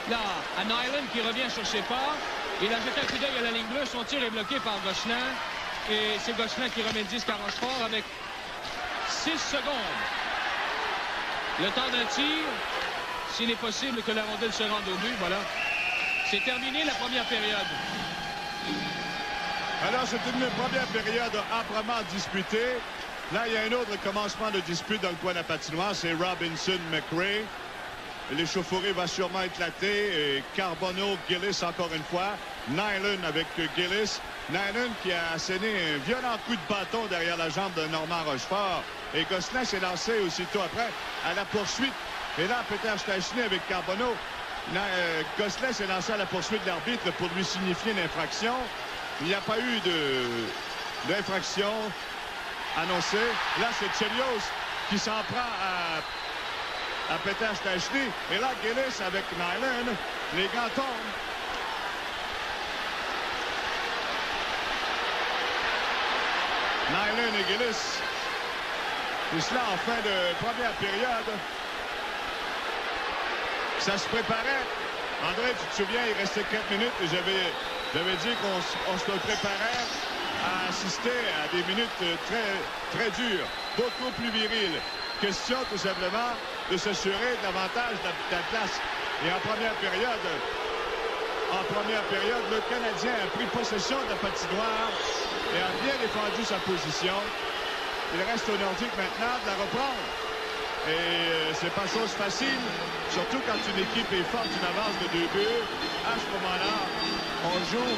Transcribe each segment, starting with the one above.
Là, à Nyland qui revient sur ses pas. Il a jeté un coup d'œil à la ligne bleue. Son tir est bloqué par Gosselin. Et c'est Gosselin qui remet le disque à Rochefort avec 6 secondes. Le temps d'un tir, s'il est possible que la rondelle se rende au but. Voilà. C'est terminé la première période. Alors, c'est une première période âprement disputée. Là, il y a un autre commencement de dispute dans le coin de la patinoire. C'est Robinson-McRae. L'échauffourée va sûrement éclater. Et Carbonneau, Gillis encore une fois. Nyland avec Gillis. Nyland qui a asséné un violent coup de bâton derrière la jambe de Normand Rochefort. Et Gosselin s'est lancé aussitôt après à la poursuite. Et là, Peter Stachny avec Carbonneau. Gosselin s'est lancé à la poursuite de l'arbitre pour lui signifier une infraction. Il n'y a pas eu d'infraction annoncée. Là, c'est Chelios qui s'en prend à Peter Stachny. Et là, Gillis avec Nyland. Les gants tombent. Nyland et Gillis. Et cela en fin de première période. Ça se préparait. André, tu te souviens, il restait 4 minutes et j'avais dit qu'on se préparait à assister à des minutes très dures, beaucoup plus viriles. Question tout simplement de s'assurer davantage de la place. Et en première période, le Canadien a pris possession de la patinoire et a bien défendu sa position. Il reste aux Nordiques maintenant de la reprendre. Et c'est pas chose facile, surtout quand une équipe est forte, une avance de 2 buts. À ce moment-là, on joue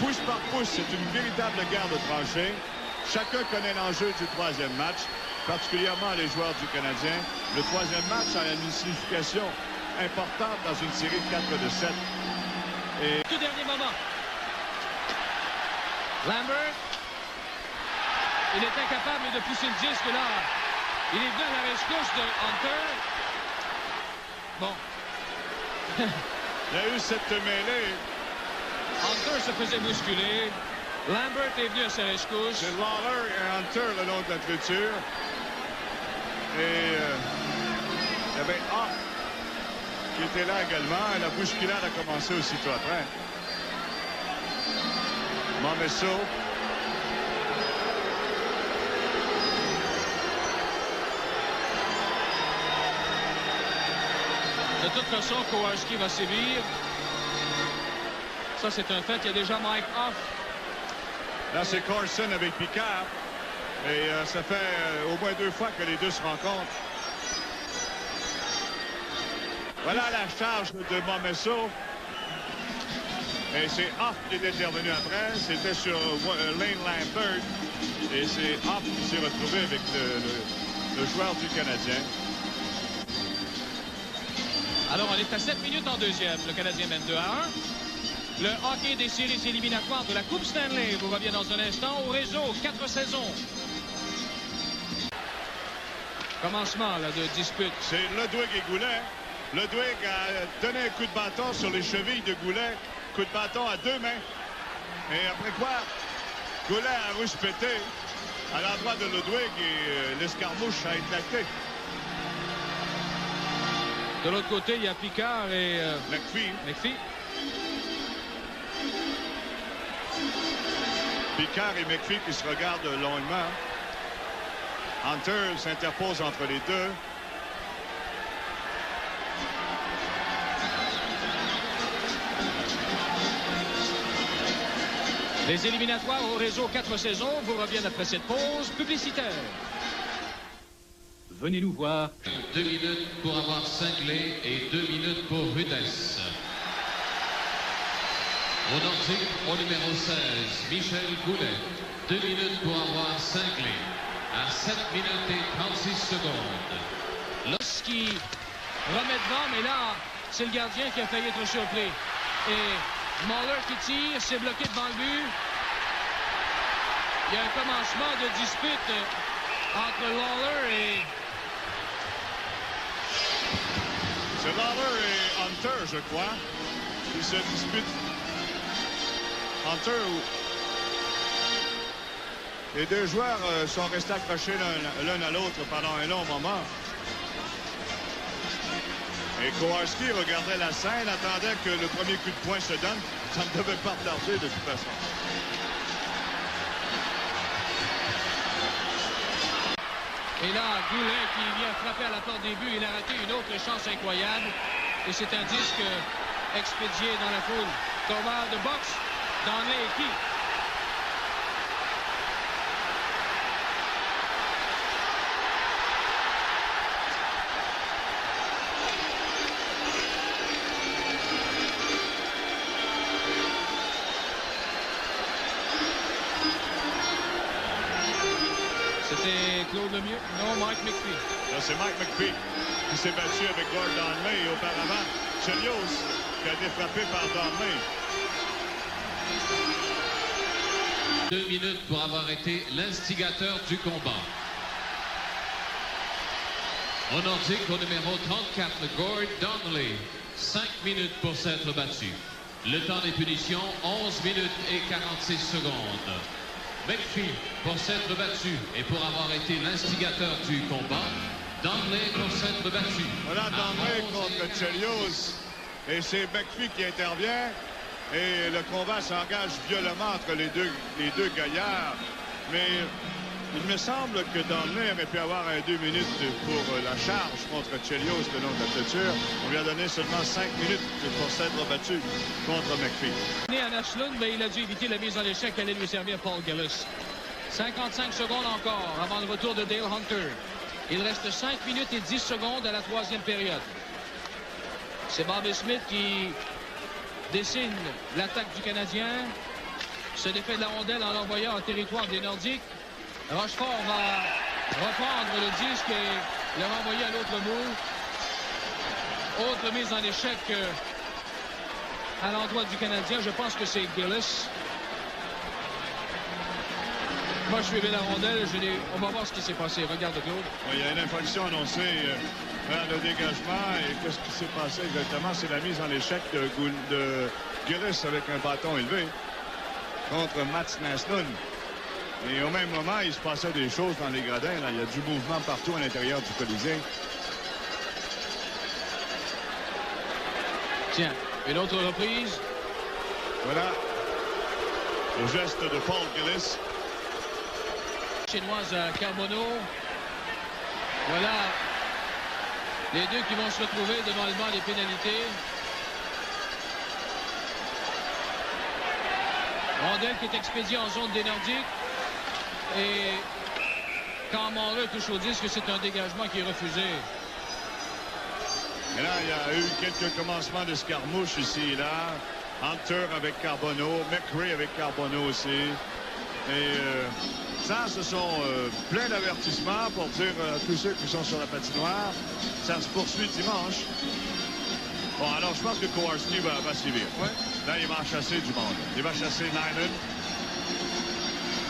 pouce par pouce. C'est une véritable guerre de tranchées. Chacun connaît l'enjeu du troisième match, particulièrement les joueurs du Canadien. Le troisième match a une signification importante dans une série de 4 de 7. Et... Tout dernier moment. Lambert. Il est incapable de pousser le disque là. Il est venu à la rescousse de Hunter. Bon. Il y a eu cette mêlée. Hunter se faisait bousculer. Lambert est venu à sa rescousse. C'est Lawler et Hunter le long de la clôture. Et il y avait Hoff qui était là également. Et la bousculade a commencé aussitôt après. Momesso. De toute façon, Kowalski va sévir. Ça, c'est un fait. Il y a déjà Mike Hoff. Là, c'est Carson avec Picard. Et ça fait au moins 2 fois que les deux se rencontrent. Voilà la charge de Momesso. Et c'est Hoff qui est intervenu après. C'était sur Lane Lambert. Et c'est Hoff qui s'est retrouvé avec le joueur du Canadien. Alors, on est à 7 minutes en deuxième. Le Canadien mène 2-1. Le hockey des séries éliminatoires de la Coupe Stanley vous revient dans un instant au réseau 4 saisons. Commencement là, de dispute. C'est Ludwig et Goulet. Ludwig a donné un coup de bâton sur les chevilles de Goulet. Coup de bâton à 2 mains. Et après quoi, Goulet a rouspété à l'endroit de Ludwig et l'escarmouche a éclaté. De l'autre côté, il y a Picard et McPhee. Picard et McPhee qui se regardent longuement. Hunter s'interpose entre les deux. Les éliminatoires au réseau 4 saisons vous reviennent après cette pause publicitaire. Venez nous voir. 2 minutes pour avoir cinglé et 2 minutes pour Rudess. Au Nordique, au numéro 16, Michel Goulet. 2 minutes pour avoir cinglé. À 7 minutes et 36 secondes. Lorsqu'il remet devant, mais là, c'est le gardien qui a failli être surpris. Et Muller qui tire, c'est bloqué devant le but. Il y a un commencement de dispute entre Lawler et... C'est Lawler et Hunter, je crois, qui se disputent. Hunter, les deux joueurs sont restés accrochés l'un à l'autre pendant un long moment. Et Kowarski regardait la scène, attendait que le premier coup de poing se donne. Ça ne devait pas tarder de toute façon. Et là, Goulet qui vient frapper à la porte des buts. Il a raté une autre chance incroyable. Et c'est un disque expédié dans la foule. Combat de boxe dans l'équipe. C'était Claude Lemieux. Non, Mike McPhee. Là, c'est Mike McPhee qui s'est battu avec Gord Donnelly et auparavant Chelios qui a été frappé par Donnelly. 2 minutes pour avoir été l'instigateur du combat. Au Nordique, au numéro 34, Gord Donnelly. 5 minutes pour s'être battu. Le temps des punitions, 11 minutes et 46 secondes. McPhee pour s'être battu et pour avoir été l'instigateur du combat. Donnelly pour s'être battu. Voilà Donnelly contre Chelios. Et c'est McPhee qui intervient. Et le combat s'engage violemment entre les deux gaillards. Mais il me semble que Donnelly aurait pu avoir 2 minutes pour la charge contre Chelios le long de la clôture. On lui a donné seulement 5 minutes pour s'être battu contre McPhee. Né à Naslund, mais il a dû éviter la mise en échec qui allait lui servir Paul Gillis. 55 secondes encore avant le retour de Dale Hunter. Il reste 5 minutes et 10 secondes à la 3e période. C'est Bobby Smith qui dessine l'attaque du Canadien. Se défait de la rondelle en l'envoyant en territoire des Nordiques. Rochefort va reprendre le disque et le renvoyer à l'autre bout. Autre mise en échec à l'endroit du Canadien. Je pense que c'est Gillis. Moi, je suivais la rondelle. On va voir ce qui s'est passé. Regarde, Claude. Il y a une infraction annoncée vers le dégagement. Et qu'est-ce qui s'est passé exactement? C'est la mise en échec de Gillis avec un bâton élevé contre Mats Naslund. Et au même moment, il se passait des choses dans les gradins. Là. Il y a du mouvement partout à l'intérieur du Colisée. Tiens, une autre reprise. Voilà. Le geste de Paul Gillis. Chinoise à Carbonneau. Voilà les deux qui vont se retrouver devant le banc des pénalités. Rondelle qui est expédiée en zone des Nordiques. Et quand Monroe touche au disque, c'est un dégagement qui est refusé. Et là, il y a eu quelques commencements d'escarmouche ici et là. Hunter avec Carbonneau, McRae avec Carbonneau aussi. Et ça, ce sont plein d'avertissements pour dire à tous ceux qui sont sur la patinoire. Ça se poursuit dimanche. Bon, alors je pense que Kowarski va suivre. Ouais. Là, il va en chasser du monde. Il va chasser Nyman.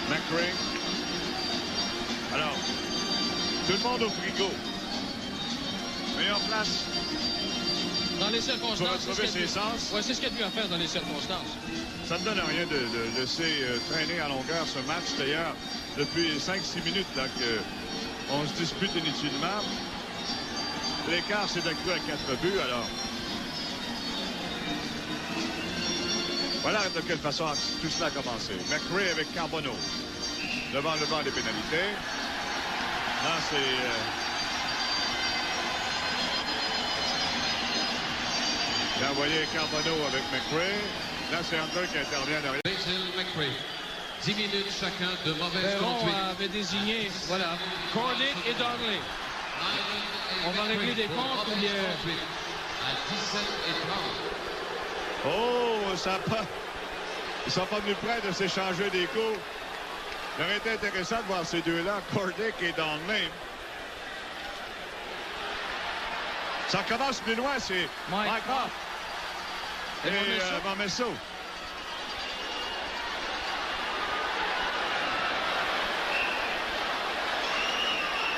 McRae. Alors, tout le monde au frigo. Meilleure place. Dans les circonstances. Pour retrouver ses sens. Oui, c'est ce qu'il y a de mieux à faire dans les circonstances. Ça ne donne rien de laisser traîner à longueur ce match. D'ailleurs, depuis 5-6 minutes là, qu'on se dispute inutilement. L'écart s'est accru à 4 buts. Alors, voilà de quelle façon tout cela a commencé. McRae avec Carbonneau. Devant le banc des pénalités. Là, c'est... Il a envoyé Carbonneau avec McRae. Là, c'est Hunter qui intervient derrière. Basil McRae. 10 minutes chacun de mauvaise Perron conduite. avait désigné, voilà, Cordick et Donnelly. On va régler des comptes. À 17 et 30. Oh, ça a pas... Ils sont pas venus près de s'échanger des coups. Il aurait été intéressant de voir ces deux-là, Cordick et Donnelly. Ça commence plus loin, c'est Mike Hoff et Momesso.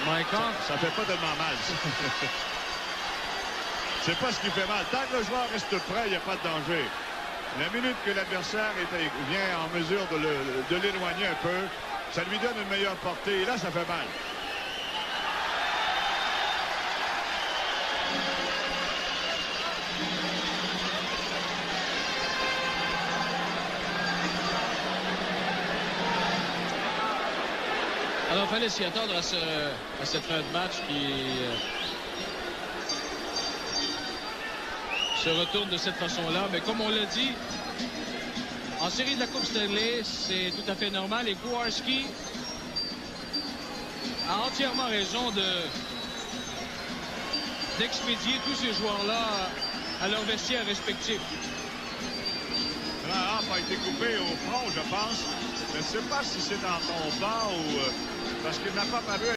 Mike Hoff. Ça fait pas tellement mal. C'est pas ce qui fait mal. Tant que le joueur reste prêt, il n'y a pas de danger. La minute que l'adversaire vient en mesure de l'éloigner un peu, ça lui donne une meilleure portée. Et là, ça fait mal. Non, fallait s'y attendre à cette fin de match qui se retourne de cette façon-là. Mais comme on l'a dit, en série de la Coupe Stanley, c'est tout à fait normal. Et Kowarski a entièrement raison d'expédier tous ces joueurs-là à leur vestiaire respectif. La rampe a été coupée au front, je pense. Je ne sais pas si c'est dans ton bas ou parce qu'il n'a pas paru